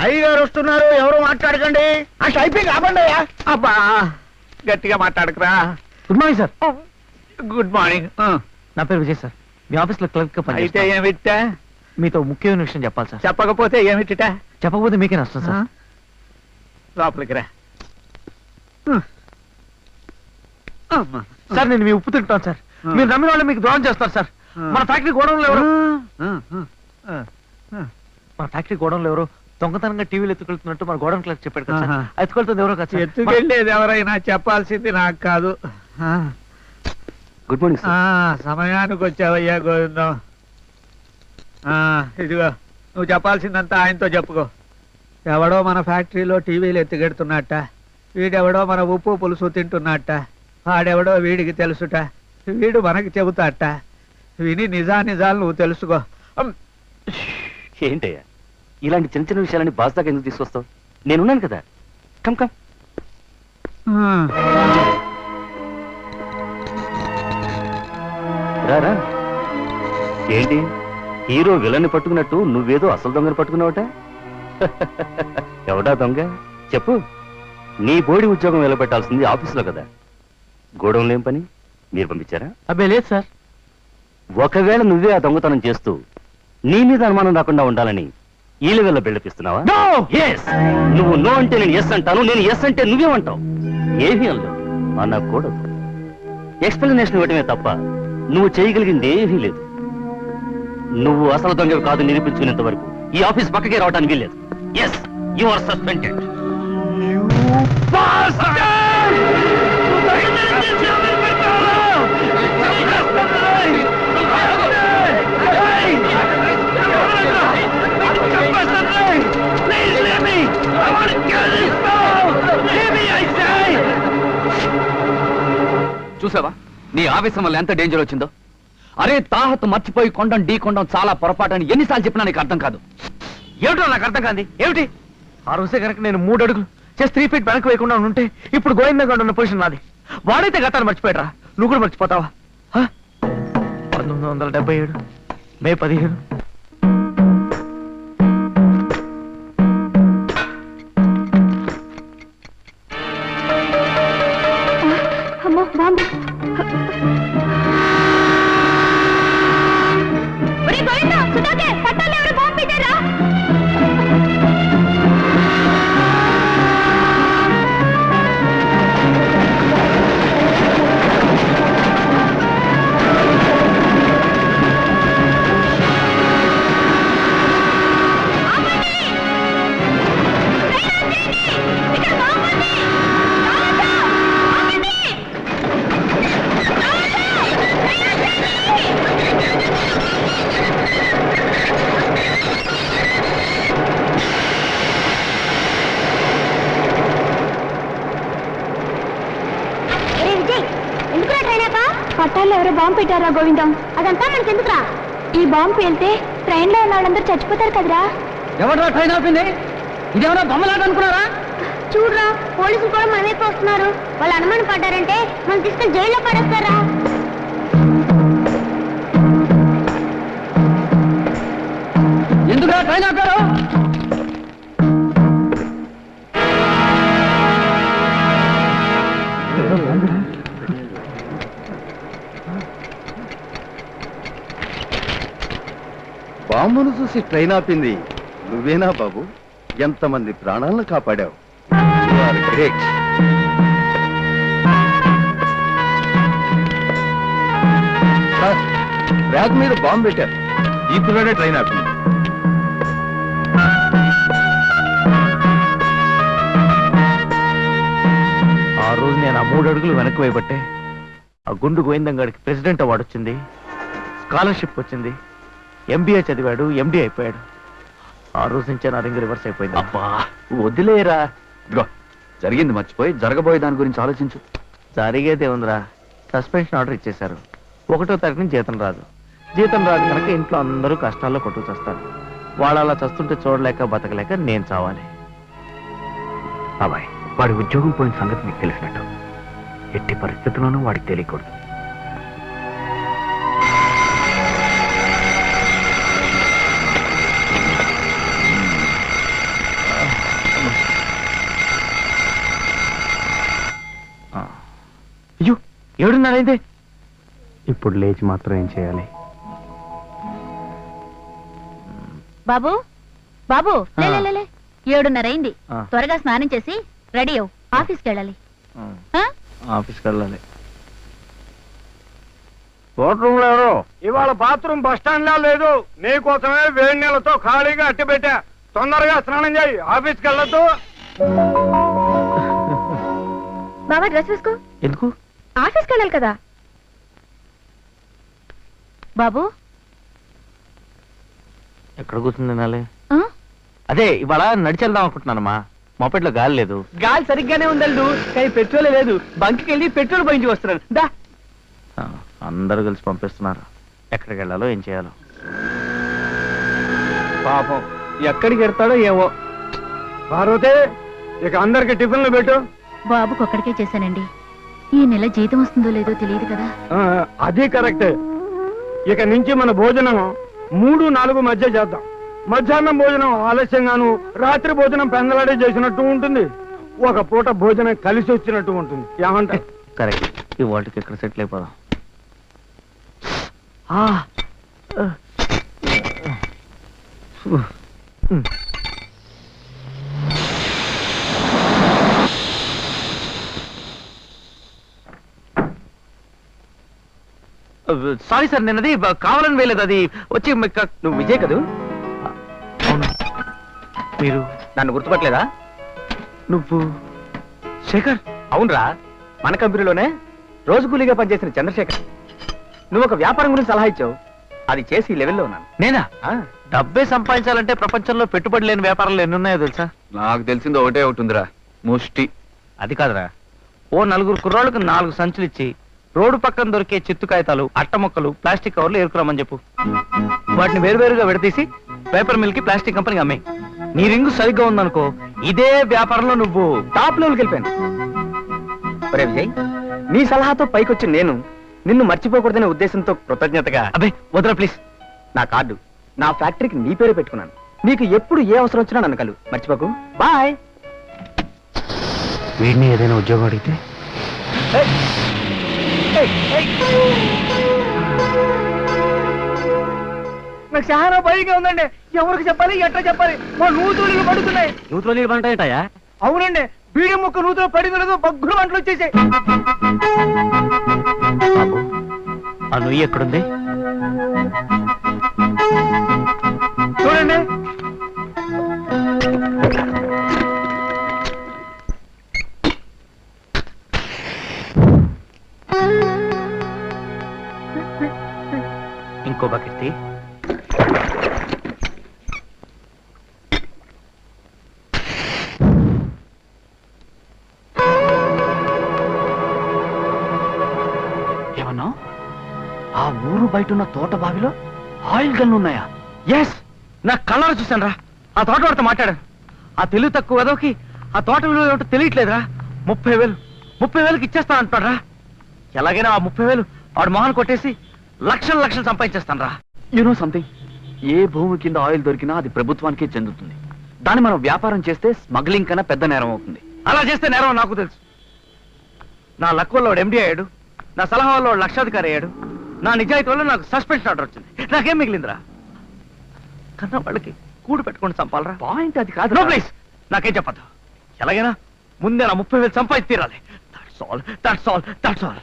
అయ్యగారు వస్తున్నారు, ఎవరు మాట్లాడకండి. ఆ షైపింగ్ ఆపండి అయ్యా. అబ్బా గట్టిగా మాట్లాడకురా. Good morning sir. Good morning. నా పేరు విజయ్ సార్. మీ ఆఫీస్ లో క్లర్క్ గా అయితే ఏమిటా? మీతో ముఖ్యమైన విషయం చెప్పాలి సార్. చెప్పకపోతే ఏమిటిట? చెప్పకపోతే మీకే నష్టం సార్. లోపలికి రా. సార్ నేను మీ ఉప్పు తింటాను సార్. మీరు నమ్మిన వాళ్ళు మీకు ద్రోహం చేస్తారు సార్. మన ఫ్యాక్టరీ గోడౌన్లో ఎవరు దొంగతనంగా టీవీలు ఎత్తుకెళ్తున్నట్టు మన గోడౌన్ క్లర్క్ చెప్పాడు కదా సార్. ఎత్తుకెళ్తుంది ఎవరో కదా. ఎత్తుకెళ్ళేది ఎవరైనా చెప్పాల్సింది నాకు కాదు. Good morning sir. సమయానికి వచ్చావయ్యా గోవిందం. ఇదిగో నువ్వు చెప్పాల్సిందంతా ఆయనతో చెప్పుకో. ఎవడో మన ఫ్యాక్టరీలో టీవీలు ఎత్తుకెడుతున్నట్ట, వీడెవడో మన ఉప్పు పులుసు తింటున్నట్ట, వాడెవడో వీడికి తెలుసుట, వీడు మనకి చెబుతాట. విని నిజాలు నువ్వు తెలుసుకో. ఏంటయ్యా ఇలాంటి చిన్న చిన్న విషయాలని బాస్ దాకా ఎందుకు తీసుకొస్తావు? నేనున్నాను కదా. Come come. రారా. ఏంటి హీరో విలన్ని పట్టుకున్నట్టు నువ్వేదో అసలు దొంగని పట్టుకున్నావట? ఎవడా దొంగ చెప్పు. నీ బోడి ఉద్యోగం వెలబెట్టాల్సింది ఆఫీసులో కదా, గోడౌన్లో ఏం పని? మీరు పంపించారా? అబ్బే లేదు సార్. ఒకవేళ నువ్వే ఆ దొంగతనం చేస్తూ నీ మీద అనుమానం రాకుండా ఉండాలని ఈ లెవెల్లో బిల్డపిస్తున్నావా? నువ్వు నో అంటే నేను ఎస్ అంటాను, నేను ఎస్ అంటే నువ్వేమంటావు. ఏమీ అనలేదు అనకూడదు. ఎక్స్ప్లెనేషన్ ఇవ్వటమే తప్ప నువ్వు చేయగలిగింది ఏమీ లేదు. నువ్వు అసలు దొంగవి కాదు నిరూపించుకునేంత వరకు ఈ ఆఫీస్ పక్కకే రావడానికి వీల్లేదు. Yes you are suspended. చూసావా నీ ఆవేశం వల్ల ఎంత డేంజర్ వచ్చిందో? అరే తాహత్ మర్చిపోయి కొండం ఢీ కొండం చాలా పొరపాటు అని ఎన్నిసార్లు చెప్పినా నీకు అర్థం కాదు. ఏమిటో నాకు అర్థం కాదు. ఏమిటి ఆ రోజే కనుక నేను 3 అడుగులు చేసి 3 ఫీట్ వెనక్కి వేయకుండా ఉంటే ఇప్పుడు గోవిందంగా ఉన్న పొజిషన్ నాది. వాడైతే గతాన్ని మర్చిపోయారా, నువ్వు కూడా మర్చిపోతావా? 1977 మే 15. అమ్మో బాంబు. పట్టాలు ఎవరు బాంబు పెట్టారా? పట్టాల్లో ఎవరో బాంబు పెట్టారా గోవిందం? అదంతా మనకి ఎందుకురా? ఈ బాంబు పేలితే ట్రైన్ లో ఉన్న వాళ్ళందరూ చచ్చిపోతారు కదరా. ఎవరా ట్రైన్ ఆపింది? ఇదేమన్నా బొమ్మలాట అనుకున్నారా? చూడరా పోలీసులు కూడా మన వైపు వస్తున్నారు. వాళ్ళు అనుమానం పడ్డారంటే మనం తీసుకొని జైల్లో పడేస్తారా. ఎందుకురా ట్రైన్ ఆపారు? బాంబును చూసి ట్రైన్ ఆపింది నువ్వేనా బాబు? ఎంతమంది ప్రాణాలను కాపాడావు. గ్రేట్. బ్యాగ్ మీద బాంబు పెట్టారు, ఈ పిల్లడే ట్రైన్ ఆపింది. ఆ రోజు నేను ఆ 3 అడుగులు వెనక్కి వేయబట్టే ఆ గుండు గోవిందంగాడికి ప్రెసిడెంట్ అవార్డు వచ్చింది, స్కాలర్షిప్ వచ్చింది, MBA చదివాడు, MD అయిపోయాడు. ఆ రోజు నుంచే నా రింగ్ రివర్స్ అయిపోయింది. అబ్బా వదిలేరా. జరిగింది మర్చిపోయి జరగబోయే దాని గురించి ఆలోచించు. జరిగేదే ఉందిరా. సస్పెన్షన్ ఆర్డర్ ఇచ్చేశారు. 1వ తారీఖు నుంచి జీతం రాదు. జీతం రాదు కనుక ఇంట్లో అందరూ కష్టాల్లో కొట్టుకు చస్తారు. వాళ్ళు అలా చస్తుంటే చూడలేక బతకలేక నేను చావాలి. బాబాయ్ వాడి ఉద్యోగం పోయిన సంగతి మీకు తెలిసినట్టు ఎట్టి పరిస్థితుల్లోనూ వాడికి తెలియకూడదు. 7:30 అయింది. ఇప్పుడు లేచి మాత్రం ఏం చేయాలి? బాబు బాబు లే, లే, లే, లే. 7:30 అయింది. ఆ. త్వరగా స్నానం చేసి రెడీ అవ్వు, ఆఫీస్కి వెళ్ళాలి. ఆ? ఆఫీస్కి వెళ్ళాలి. బాత్రూమ్ లేరు. ఇవాళ బాత్రూమ్ బస్ స్టాండ్ లో లేదు. నీకోసమే వేడి నీళ్ళతో ఖాళీగా అట్టి పెట్టా. తొందరగా స్నానం చేయి, ఆఫీస్కి వెళ్ళొద్దు. బాబా డ్రెస్ వేసుకో, ఎందుకు? ఆఫీస్కి వెళ్ళాలి కదా. బాబు ఎక్కడ కూర్చుంది తినాలి? ఆ? అదే ఇవాళ నడిచి వెళ్దాం అనుకుంటున్నానమ్మా. మొపెట్లో గాలి లేదు. గాలి సరిగ్గానే ఉందల్డు, కానీ పెట్రోల్ లేదు. బంక్కి వెళ్ళి పెట్రోల్ పోయించి వస్తున్నాను. దా ఆ, అందరూ కలిసి పంపిస్తున్నారు. ఎక్కడికి వెళ్ళాలో ఏం చేయాలో. పాపం ఎక్కడికి వెళ్తాడో ఏమో. పార్వతి, ఇక అందరికి టిఫిన్లు పెట్టు. బాబుకి ఒక్కడికే చేశానండి. ఈ నెల జీతం వస్తుందో లేదో తెలియదు కదా. అది కరెక్టే. ఇక నుంచి మన భోజనం 3-4 మధ్య చేద్దాం. మధ్యాహ్నం భోజనం ఆలస్యంగాను, రాత్రి భోజనం పెందలాడే చేసినట్టు ఉంటుంది. ఒక పూట భోజనం కలిసి వచ్చినట్టు ఉంటుంది. ఏమంటారు? కరెక్ట్. ఈ వాటికి ఎక్కడ సెటిల్ అయిపోదాం. సారీ సార్, నేను అది కావాలని వేయలేదు. అది వచ్చి నువ్వు విజయ్ కదూ? అవును. మీరు నన్ను గుర్తుపట్టలేదా? నువ్వు శేఖర్? అవునరా, మన కంపెనీలోనే రోజు కూలీగా పనిచేసిన చంద్రశేఖర్. నువ్వు ఒక వ్యాపారం గురించి సలహా ఇచ్చావు, అది చేసి ఈ లెవెల్లో ఉన్నాను. నేనా? డబ్బే సంపాదించాలంటే ప్రపంచంలో పెట్టుబడి లేని వ్యాపారాలు ఎన్ని ఉన్నాయో తెలుసా? నాకు తెలిసింది ఒకటే ఒకటి ఉందిరా, ముష్టి. అది కాదురా, ఓ 4 కుర్రాళ్ళకు 4 సంచులు ఇచ్చి రోడ్డు పక్కన దొరికే చిత్తు కాగితాలు, అట్ట మొక్కలు, ప్లాస్టిక్ కవర్లు ఏరుకురామని చెప్పు. వాటిని వేరువేరుగా విడదీసి పేపర్ మిల్ కి ప్లాస్టిక్ కంపెనీకి అమ్మే. నీ రింగు సరిగ్గా ఉందనుకో, ఇదే వ్యాపారంలో నువ్వు టాప్ లెవెల్కి వెళ్ళిపోయాను. ఒరే విజయ్, నీ సలహాతో పైకొచ్చి నేను నిన్ను మర్చిపోకూడదనే ఉద్దేశంతో కృతజ్ఞతగా అబ్బే వదరా ప్లీజ్. నా కార్డు, నా ఫ్యాక్టరీకి నీ పేరే పెట్టుకున్నాను. నీకు ఎప్పుడు ఏ అవసరం వచ్చినా నన్ను కలు, మర్చిపోకు. బాయ్. వీడిని ఏదైనా ఉద్యోగం అడిగితే నాకు చాలా భయంగా ఉందండి. ఎవరికి చెప్పాలి, ఎట్లా చెప్పాలి? మా నూతులు పడుతున్నాయి. నూతులో నీళ్ళు పంటాయటయా? అవునండి, బీడి ముక్క నూతులు పడిందో బగ్గులు వంటలు వచ్చేసాయి. బాబు, ఆ నుయ్యి ఎక్కడుంది? చూడండి. ఇంకో బకెట్ తీ. ఏమన్నా? ఆ ఊరు బయట ఉన్న తోట బావిలో ఆయిల్ గన్లు ఉన్నాయా? ఎస్, నా కళ్ళలో చూశాను రా. ఆ తోట వాడితో మాట్లాడాను. ఆ తెలివి తక్కువ ఏదోకి ఆ తోట విలువ ఏమిటో తెలియట్లేదురా. 30,000 ఇచ్చేస్తాను అంటాడు రా. ఎలాగైనా ఆ 30,000 వాడు మొహన్ కొట్టేసి లక్షలు సంపాదించేస్తాను రా. యూనో సంథింగ్, ఏ భూమి కింద ఆయిల్ దొరికినా అది ప్రభుత్వానికే చెందుతుంది. దాన్ని మనం వ్యాపారం చేస్తే స్మగ్లింగ్ కన్నా పెద్ద నేరం అవుతుంది. అలా చేస్తే నేరం నాకు తెలుసు. నా లక్ వల్ల వాడు ఎండీ అయ్యాడు, నా సలహా వల్ల వాడు లక్షాధికారి అయ్యాడు, నా నిజాయితీ వల్ల నాకు సస్పెన్షన్ ఆర్డర్ వచ్చింది. నాకేం మిగిలిందిరా? కన్నా వాళ్ళకి కూడు పెట్టుకొని చంపాలరా. పాయింట్ అది కాదు. నో ప్లీజ్, నాకేం చెప్పద్దు. ఎలాగైనా ముందే నా 30,000 సంపాదించి తీరాలి. That's all.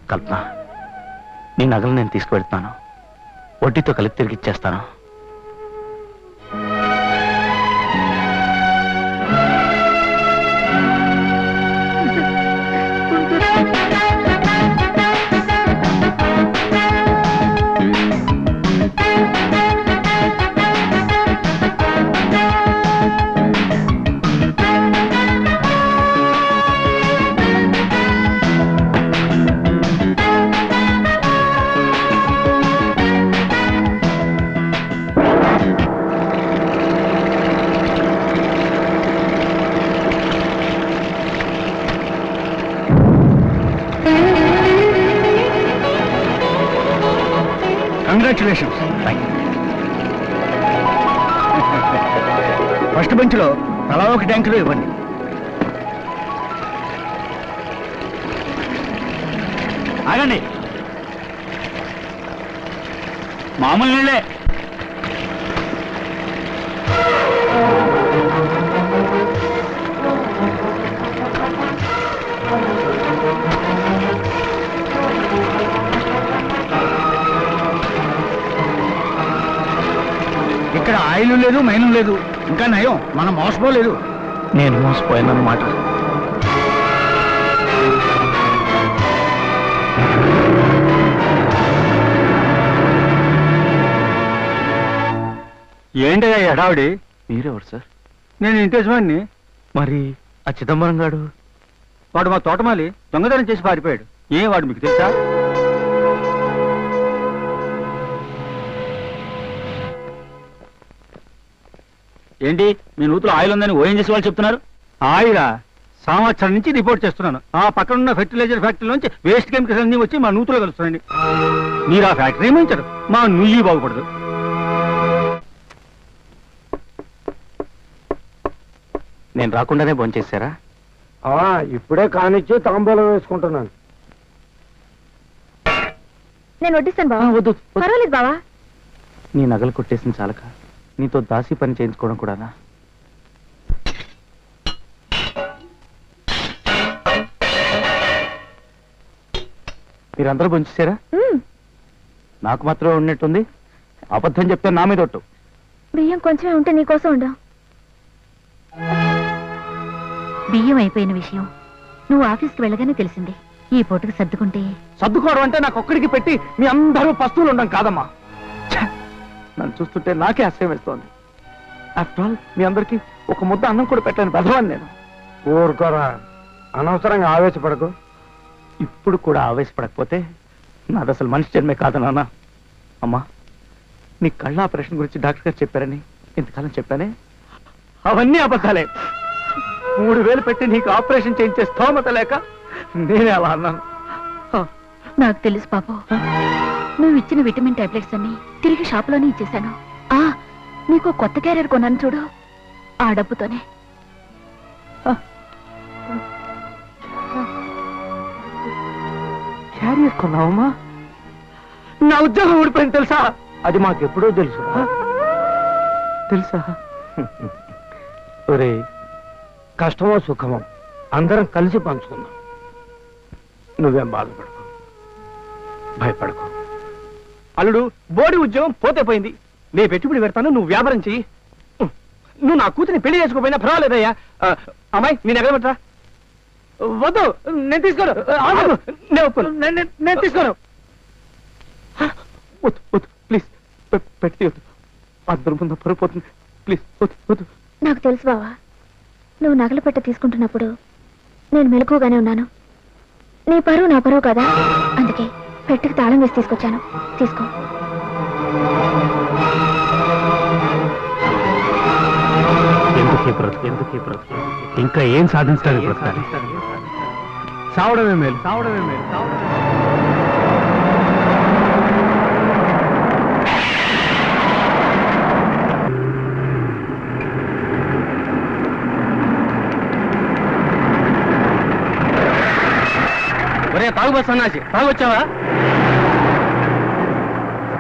కల్పన, నీ నగలు నేను తీసుకువెళ్తున్నాను. వడ్డీతో కలిపి తిరిగి ఇచ్చేస్తాను. కంగ్రాచులేషన్స్. ఫస్ట్ బెంచ్లో తలా ఒక ట్యాంకులో ఇవ్వండి. ఆగండి, మామూలు నీళ్ళే. ఇక్కడ ఆయిల్ లేదు, మైనం లేదు. ఇంకా నయం, మనం మోసపోలేదు. నేను మోసపోయానన్నమాట. ఏంటయ్యా ఎడావిడి? మీరెవరు సార్? నేను ఇంటి యజమాని. మరి ఆ చిదంబరం గాడు? వాడు మా తోటమాలి దొంగతనం చేసి పారిపోయాడు. వాడు మీకు తెలుసా? ఏంటి మీ నూతులో ఆయిల్ ఉందని ఓఎన్జీసీ వాళ్ళు చెప్తున్నారు? ఆయిలా? సంవత్సరం నుంచి రిపోర్ట్ చేస్తున్నాను. ఆ పక్కన ఉన్న ఫెర్టిలైజర్ ఫ్యాక్టరీ నుంచి వేస్ట్ కెమికల్స్ అన్ని వచ్చి మా నూతులో కలుస్తున్నాయండి. మీరు ఆ ఫ్యాక్టరీ ఏమించారు, మా నుయ్యి బాగుపడదు. నేను రాకుండానే భోంచేశారా? ఇప్పుడే కానిచ్చి తాంబూలం వేసుకుంటున్నాను. నేను వడ్డిస్తాను బావా. వద్దు, వద్దు. పర్వాలేదు బావా. నీ నగలు కొట్టేసింది చాలక నీతో దాసి పని చేయించుకోవడం కూడానా? మీరందరూ భోంచేశారా? నాకు మాత్రమే ఉన్నట్టుంది. అబద్ధం చెప్తే నా మీద ఒట్టు. బియ్యం కొంచెమే ఉంటే నీకోసం ఉండా. బియ్యం అయిపోయిన విషయం నువ్వు ఆఫీస్కి వెళ్ళగానే తెలిసింది. ఈ పూటకు సర్దుకుంటే. సర్దుకోవడం అంటే నాకు ఒక్కడికి పెట్టి మీ అందరూ పస్తువులు ఉండడం కాదమ్మా. ఛ! నన్ను చూస్తుంటే నాకే అసహ్యం వేస్తోంది. ఆఫ్టర్ ఆల్ మీ అందరికీ ఒక ముద్ద అన్నం కూడా పెట్టాను బెదవాన్ని నేను. ఊరుకోరా, అనవసరంగా ఆవేశపడకు. ఇప్పుడు కూడా ఆవేశపడకపోతే నాది అసలు మనిషి జన్మే కాదు నాన్న. అమ్మా, నీ కళ్ళ ఆపరేషన్ గురించి డాక్టర్ గారు చెప్పారని ఇంతకాలం చెప్పానే, అవన్నీ అబద్ధాలే. 3000 పెట్టి నీకు ఆపరేషన్ చేయించే స్థోమత లేక నేనే అలా అన్నాను. నాకు తెలుసు పాప. నువ్వు ఇచ్చిన విటమిన్ టాబ్లెట్స్ అన్ని తిరిగి షాప్లోనే ఇచ్చేశాను. నీకు కొత్త క్యారియర్ కొన్నాను చూడు, ఆ డబ్బుతోనే. క్యారియర్ కొన్నావమ్మా? నా ఉద్యోగం ఊడిపోయింది తెలుసా? అది మాకెప్పుడో తెలుసు. తెలుసా? ఒరే, కష్టమో సుఖమో అందరం కలిసి పంచుకుందాం. నువ్వేం బాధపడకు, భయపడకు. అల్లుడు, బోడి ఉద్యోగం పోతే పోయింది. నేను పెట్టుబడి పెడతాను, నువ్వు వ్యాపారం చెయ్యి. నువ్వు నా కూతురిని పెళ్లి చేసుకోపోయినా పర్వాలేదయ్యా. అమ్మాయి, నేను ఎక్కడ పెట్టరా? వద్దు, నేను తీసుకోను. నేను ఒప్పుకోను. నేను తీసుకోను. వద్దు వద్దు, ప్లీజ్ పెట్టి వద్దు. అందరి ముందు పడిపోతుంది. ప్లీజ్ వద్దు వద్దు. నాకు తెలుసు బావా, నువ్వు నగలు పెట్ట తీసుకుంటున్నప్పుడు నేను మెలకుగానే ఉన్నాను. నీ పరువు నా పరువు కదా, అందుకే పెట్టెకి తాళం వేసి తీసుకొచ్చాను. తీసుకో. ఎందుకే బ్రతుకు, ఎందుకే బ్రతుకు? ఇంకా ఏం సాధించడానికి బ్రతకాలి? చావడమే మేలు. ఒరే తాగుబోతు సన్నాసి, తాగొచ్చావా?